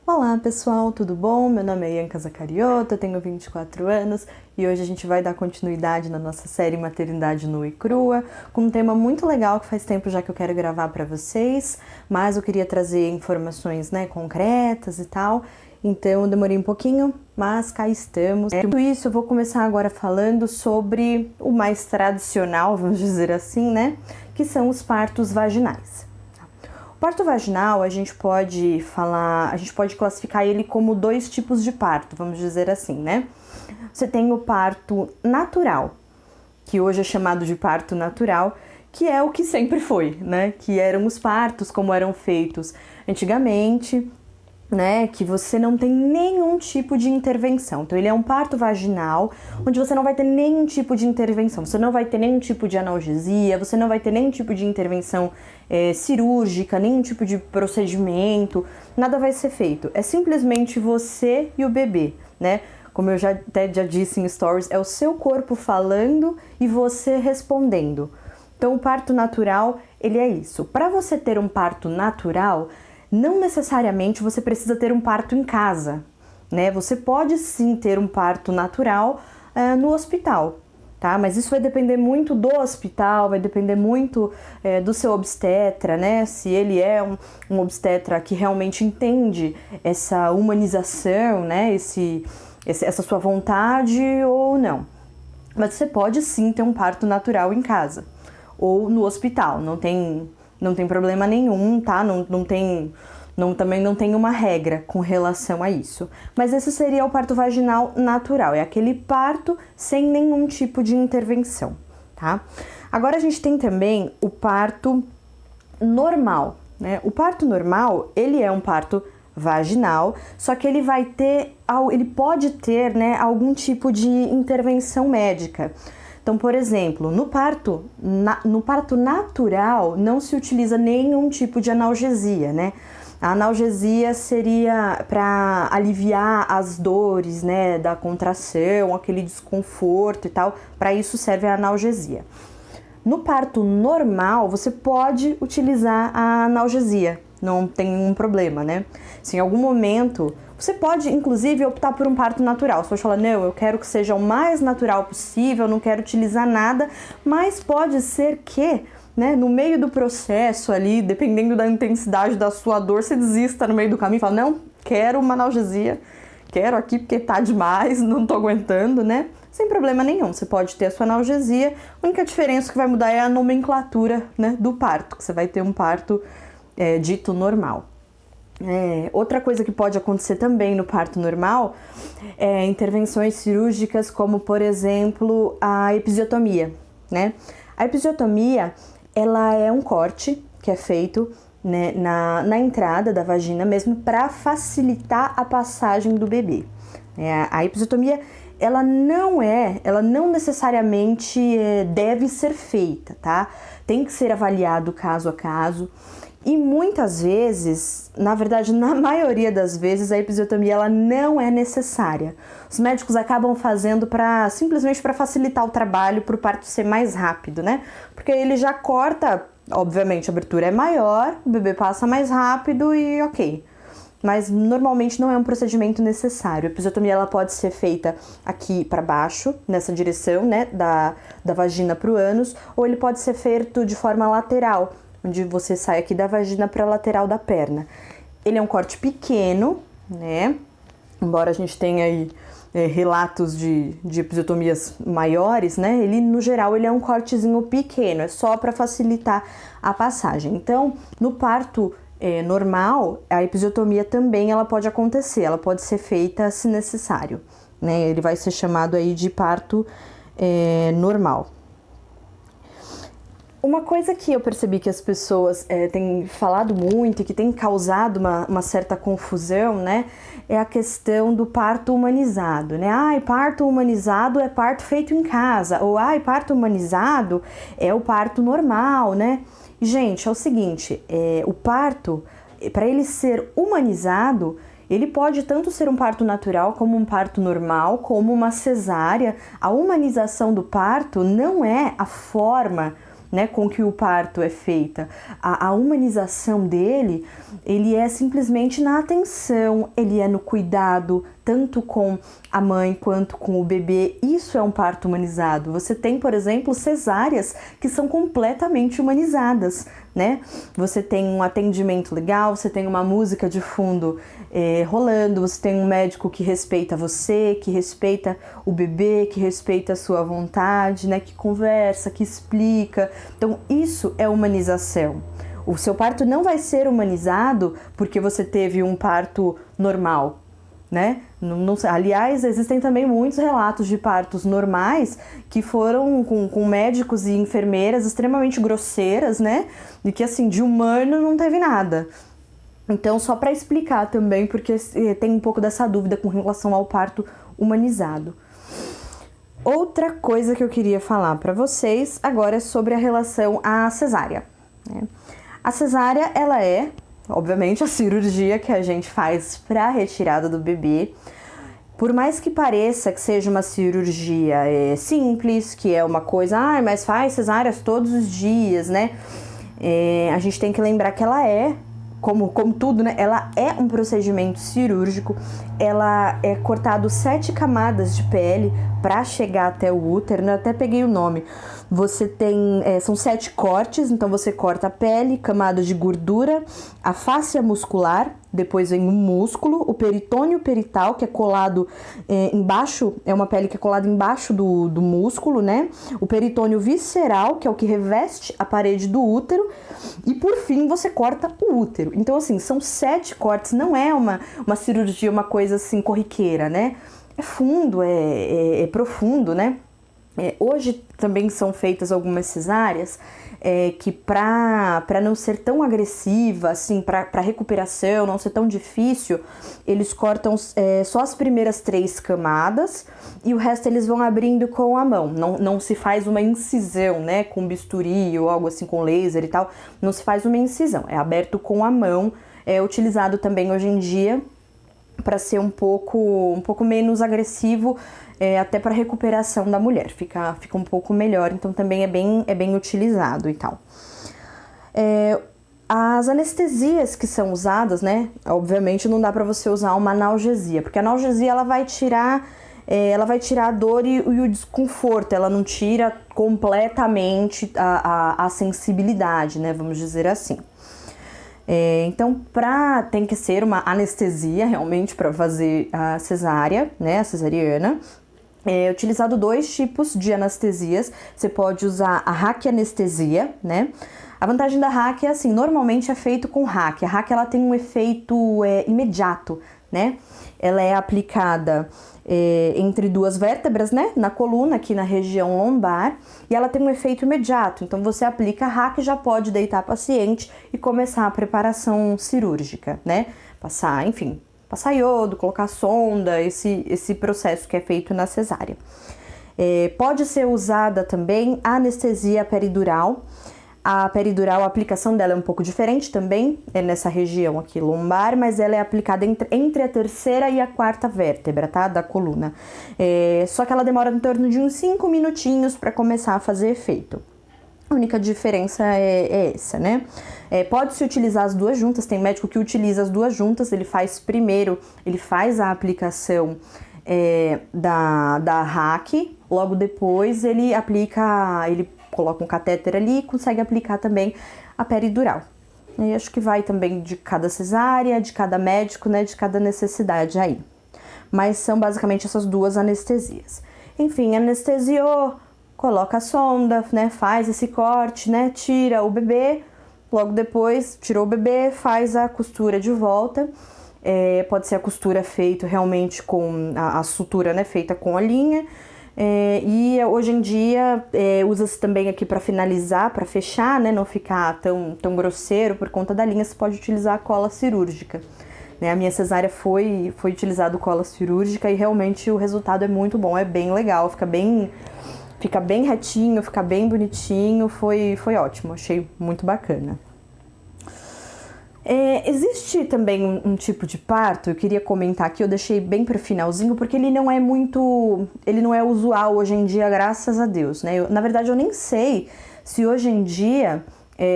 Olá pessoal, tudo bom? Meu nome é Ianca Zacariotto, eu tenho 24 anos e hoje a gente vai dar continuidade na nossa série Maternidade Nua e Crua, com um tema muito legal que faz tempo já que eu quero gravar para vocês, mas eu queria trazer informações concretas e tal, então eu demorei um pouquinho, mas cá estamos. Tudo isso eu vou começar agora falando sobre o mais tradicional, vamos dizer assim, que são os partos vaginais. O parto vaginal, a gente pode classificar ele como dois tipos de parto, vamos dizer assim, Você tem o parto natural, que hoje é chamado de parto natural, que é o que sempre foi, Que eram os partos como eram feitos antigamente, que você não tem nenhum tipo de intervenção. Então ele é um parto vaginal, onde você não vai ter nenhum tipo de intervenção, você não vai ter nenhum tipo de analgesia, você não vai ter nenhum tipo de intervenção cirúrgica, nenhum tipo de procedimento, nada vai ser feito. É simplesmente você e o bebê, Como eu já disse em stories, é o seu corpo falando e você respondendo. Então o parto natural, ele é isso. Para você ter um parto natural, não necessariamente você precisa ter um parto em casa, Você pode sim ter um parto natural no hospital, tá? Mas isso vai depender muito do hospital, vai depender muito do seu obstetra, Se ele é um obstetra que realmente entende essa humanização, essa sua vontade ou não. Mas você pode sim ter um parto natural em casa ou no hospital, não tem problema nenhum, tá? Também não tem uma regra com relação a isso. Mas esse seria o parto vaginal natural, é aquele parto sem nenhum tipo de intervenção, tá? Agora a gente tem também o parto normal, O parto normal, ele é um parto vaginal, só que ele pode ter, algum tipo de intervenção médica. Então, por exemplo, no parto natural não se utiliza nenhum tipo de analgesia, A analgesia seria para aliviar as dores, da contração, aquele desconforto e tal. Para isso serve a analgesia. No parto normal, você pode utilizar a analgesia, não tem nenhum problema, Se em algum momento, você pode inclusive optar por um parto natural. Você pode falar, não, eu quero que seja o mais natural possível, não quero utilizar nada, mas pode ser que, no meio do processo ali, dependendo da intensidade da sua dor, você desista no meio do caminho e fala, não, quero uma analgesia, quero aqui porque tá demais, não tô aguentando, Sem problema nenhum, você pode ter a sua analgesia, a única diferença que vai mudar é a nomenclatura, do parto, que você vai ter um parto dito normal. Outra coisa que pode acontecer também no parto normal é intervenções cirúrgicas como, por exemplo, a episiotomia, A episiotomia, ela é um corte que é feito na entrada da vagina mesmo para facilitar a passagem do bebê. A episiotomia, ela não necessariamente deve ser feita, tá? Tem que ser avaliado caso a caso. E muitas vezes, na verdade, na maioria das vezes, a episiotomia ela não é necessária. Os médicos acabam fazendo simplesmente para facilitar o trabalho, para o parto ser mais rápido, Porque ele já corta, obviamente a abertura é maior, o bebê passa mais rápido e ok. Mas normalmente não é um procedimento necessário. A episiotomia ela pode ser feita aqui para baixo, nessa direção, da vagina para o ânus, ou ele pode ser feito de forma lateral, onde você sai aqui da vagina para a lateral da perna. Ele é um corte pequeno, Embora a gente tenha aí relatos de episiotomias maiores, Ele, no geral, ele é um cortezinho pequeno, é só para facilitar a passagem. Então, no parto normal, a episiotomia também ela pode acontecer, ela pode ser feita se necessário, Ele vai ser chamado aí de parto normal. Uma coisa que eu percebi que as pessoas têm falado muito e que tem causado uma certa confusão, é a questão do parto humanizado, parto humanizado é parto feito em casa, ou parto humanizado é o parto normal, Gente, é o seguinte, o parto, para ele ser humanizado, ele pode tanto ser um parto natural como um parto normal, como uma cesárea. A humanização do parto não é a forma né, com que o parto é feita. A humanização dele, ele é simplesmente na atenção, ele é no cuidado, tanto com a mãe quanto com o bebê. Isso é um parto humanizado. Você tem, por exemplo, cesáreas que são completamente humanizadas, né? Você tem um atendimento legal, você tem uma música de fundo rolando, você tem um médico que respeita você, que respeita o bebê, que respeita a sua vontade, né? Que conversa, que explica. Então, isso é humanização. O seu parto não vai ser humanizado porque você teve um parto normal, né? Aliás, existem também muitos relatos de partos normais que foram com médicos e enfermeiras extremamente grosseiras, né? E que, assim, de humano não teve nada. Então, só para explicar também, porque tem um pouco dessa dúvida com relação ao parto humanizado. Outra coisa que eu queria falar para vocês agora é sobre a relação à cesárea, né? A cesárea, ela é, obviamente, a cirurgia que a gente faz para a retirada do bebê. Por mais que pareça que seja uma cirurgia simples, que é uma coisa, mas faz cesáreas todos os dias, né? A gente tem que lembrar que ela como tudo, né? Ela é um procedimento cirúrgico, ela é cortado 7 camadas de pele para chegar até o útero, né? Eu até peguei o nome. Você tem, são 7 cortes, então você corta a pele, camada de gordura, a fáscia muscular, depois vem o músculo, o peritônio perital, que é colado embaixo, é uma pele que é colada embaixo do músculo, né? O peritônio visceral, que é o que reveste a parede do útero, e por fim você corta o útero. Então, assim, são 7 cortes, não é uma cirurgia, uma coisa assim corriqueira, né? É fundo, é profundo, né? Hoje também são feitas algumas cesáreas que para não ser tão agressiva, assim, para recuperação, não ser tão difícil, eles cortam só as primeiras 3 camadas e o resto eles vão abrindo com a mão. Não se faz uma incisão, né, com bisturi ou algo assim, com laser e tal, não se faz uma incisão, é aberto com a mão, é utilizado também hoje em dia para ser um pouco menos agressivo, até para recuperação da mulher, fica um pouco melhor, então também é bem utilizado e tal. As anestesias que são usadas, né, obviamente não dá para você usar uma analgesia, porque a analgesia ela vai tirar a dor e o desconforto, ela não tira completamente a sensibilidade, né, vamos dizer assim. Então, tem que ser uma anestesia realmente para fazer a cesárea, né, a cesariana. É utilizado 2 tipos de anestesias. Você pode usar a raquianestesia, né? A vantagem da RAC é assim, normalmente é feito com RAC. A RAC ela tem um efeito imediato, né? Ela é aplicada entre 2 vértebras, né? Na coluna, aqui na região lombar, e ela tem um efeito imediato. Então, você aplica a RAC e já pode deitar a paciente e começar a preparação cirúrgica, né? Passar iodo, colocar sonda, esse processo que é feito na cesárea. Pode ser usada também a anestesia peridural. A peridural, a aplicação dela é um pouco diferente também, é nessa região aqui lombar, mas ela é aplicada entre a 3ª e a 4ª vértebra, tá? Da coluna. Só que ela demora em torno de uns 5 minutinhos para começar a fazer efeito. A única diferença é essa, né? Pode-se utilizar as 2 juntas, tem médico que utiliza as 2 juntas, ele faz a aplicação da RAC, logo depois ele coloca um catéter ali e consegue aplicar também a peridural. E acho que vai também de cada cesárea, de cada médico, né, de cada necessidade aí. Mas são basicamente essas 2 anestesias. Enfim, anestesiou, coloca a sonda, né, faz esse corte, né, tira o bebê, logo depois tirou o bebê, faz a costura de volta. Pode ser a costura feita realmente com a sutura, né, feita com a linha. E hoje em dia usa-se também aqui para finalizar, para fechar, né, não ficar tão grosseiro por conta da linha, você pode utilizar a cola cirúrgica. Né, a minha cesárea foi utilizado cola cirúrgica e realmente o resultado é muito bom, é bem legal, fica bem retinho, fica bem bonitinho, foi ótimo, achei muito bacana. Existe também um tipo de parto, eu queria comentar aqui, eu deixei bem para o finalzinho, porque ele não é usual hoje em dia, graças a Deus, né? Na verdade, eu nem sei se hoje em dia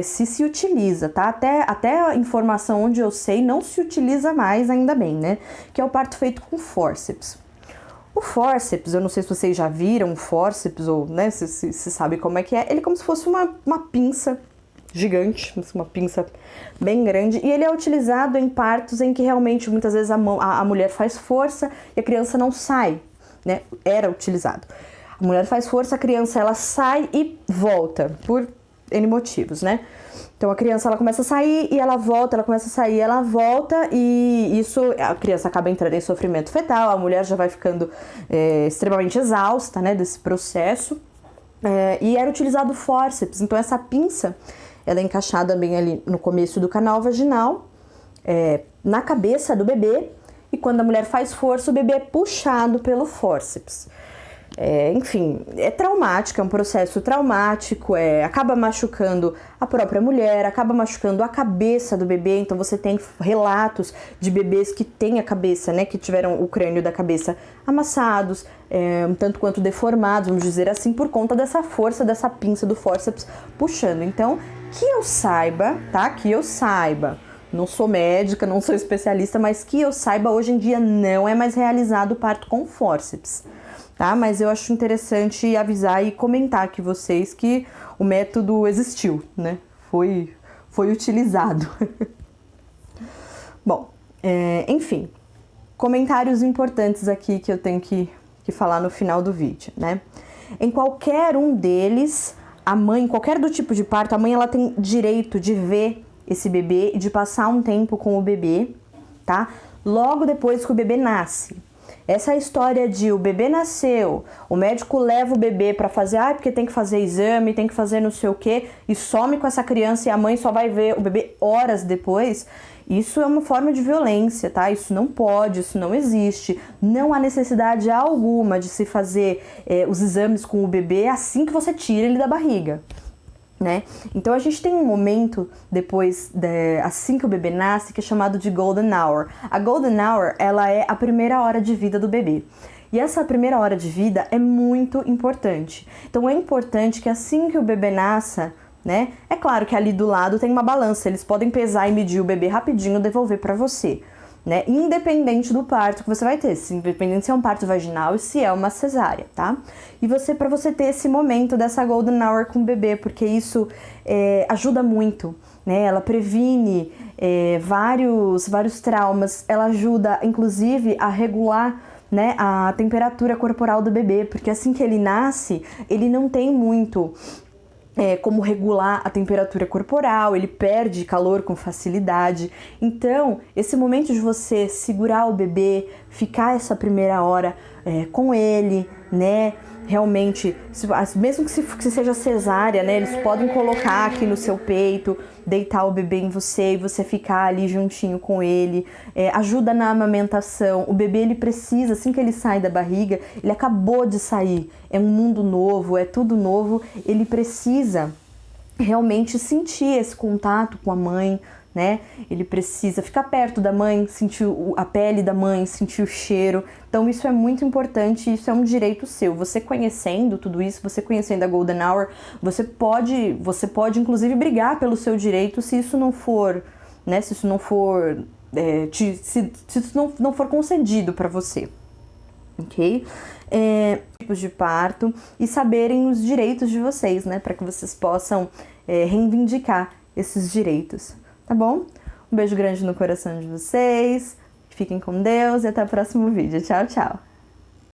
se utiliza, tá? Até a informação onde eu sei não se utiliza mais, ainda bem, né? Que é o parto feito com fórceps. O fórceps, eu não sei se vocês já viram fórceps ou, né, se sabe como é que é. Ele é como se fosse uma pinça gigante, uma pinça bem grande, e ele é utilizado em partos em que realmente muitas vezes a mulher faz força e a criança não sai, né? Era utilizado. A mulher faz força, a criança ela sai e volta por N motivos, né? Então a criança ela começa a sair e ela volta, ela começa a sair e ela volta, e isso, a criança acaba entrando em sofrimento fetal, a mulher já vai ficando extremamente exausta, né, desse processo, e era utilizado fórceps. Então essa pinça, ela é encaixada bem ali no começo do canal vaginal, na cabeça do bebê, e quando a mulher faz força, o bebê é puxado pelo fórceps. Enfim, é traumático, é um processo traumático, acaba machucando a própria mulher, acaba machucando a cabeça do bebê. Então você tem relatos de bebês que têm a cabeça, né, que tiveram o crânio da cabeça amassados, um tanto quanto deformados, vamos dizer assim, por conta dessa força, dessa pinça do fórceps puxando. Então, que eu saiba, tá? Que eu saiba, não sou médica, não sou especialista, mas que eu saiba, hoje em dia não é mais realizado o parto com fórceps. Tá? Mas eu acho interessante avisar e comentar aqui vocês que o método existiu, né? Foi utilizado. Bom, enfim, comentários importantes aqui que eu tenho que falar no final do vídeo, né? Em qualquer um deles, a mãe, qualquer do tipo de parto, a mãe ela tem direito de ver esse bebê e de passar um tempo com o bebê, tá? Logo depois que o bebê nasce. Essa história de o bebê nasceu, o médico leva o bebê para fazer, porque tem que fazer exame, tem que fazer não sei o que, e some com essa criança e a mãe só vai ver o bebê horas depois, isso é uma forma de violência, tá? Isso não pode, isso não existe. Não há necessidade alguma de se fazer os exames com o bebê assim que você tira ele da barriga. Né? Então a gente tem um momento depois, assim que o bebê nasce, que é chamado de Golden Hour. A Golden Hour, ela é a primeira hora de vida do bebê. E essa primeira hora de vida é muito importante. Então é importante que assim que o bebê nasça, né? É claro que ali do lado tem uma balança, eles podem pesar e medir o bebê rapidinho e devolver para você. Né? Independente do parto que você vai ter, independente se é um parto vaginal e se é uma cesárea, tá? E para você ter esse momento dessa golden hour com o bebê, porque isso ajuda muito, né? Ela previne vários traumas, ela ajuda, inclusive, a regular, né, a temperatura corporal do bebê, porque assim que ele nasce, ele não tem muito como regular a temperatura corporal, ele perde calor com facilidade. Então, esse momento de você segurar o bebê, ficar essa primeira hora com ele, né? Realmente, mesmo que seja cesárea, né? Eles podem colocar aqui no seu peito, deitar o bebê em você e você ficar ali juntinho com ele. Ajuda na amamentação. O bebê, ele precisa, assim que ele sai da barriga, ele acabou de sair. É um mundo novo, é tudo novo. Ele precisa realmente sentir esse contato com a mãe, né? Ele precisa ficar perto da mãe, sentir a pele da mãe, sentir o cheiro. Então isso é muito importante, isso é um direito seu. Você conhecendo tudo isso, você conhecendo a Golden Hour, você pode inclusive brigar pelo seu direito se isso não for, né? Se isso não for, se isso não for concedido para você, ok? Tipos de parto e saberem os direitos de vocês, né? Para que vocês possam reivindicar esses direitos. Tá bom? Um beijo grande no coração de vocês, fiquem com Deus e até o próximo vídeo. Tchau, tchau!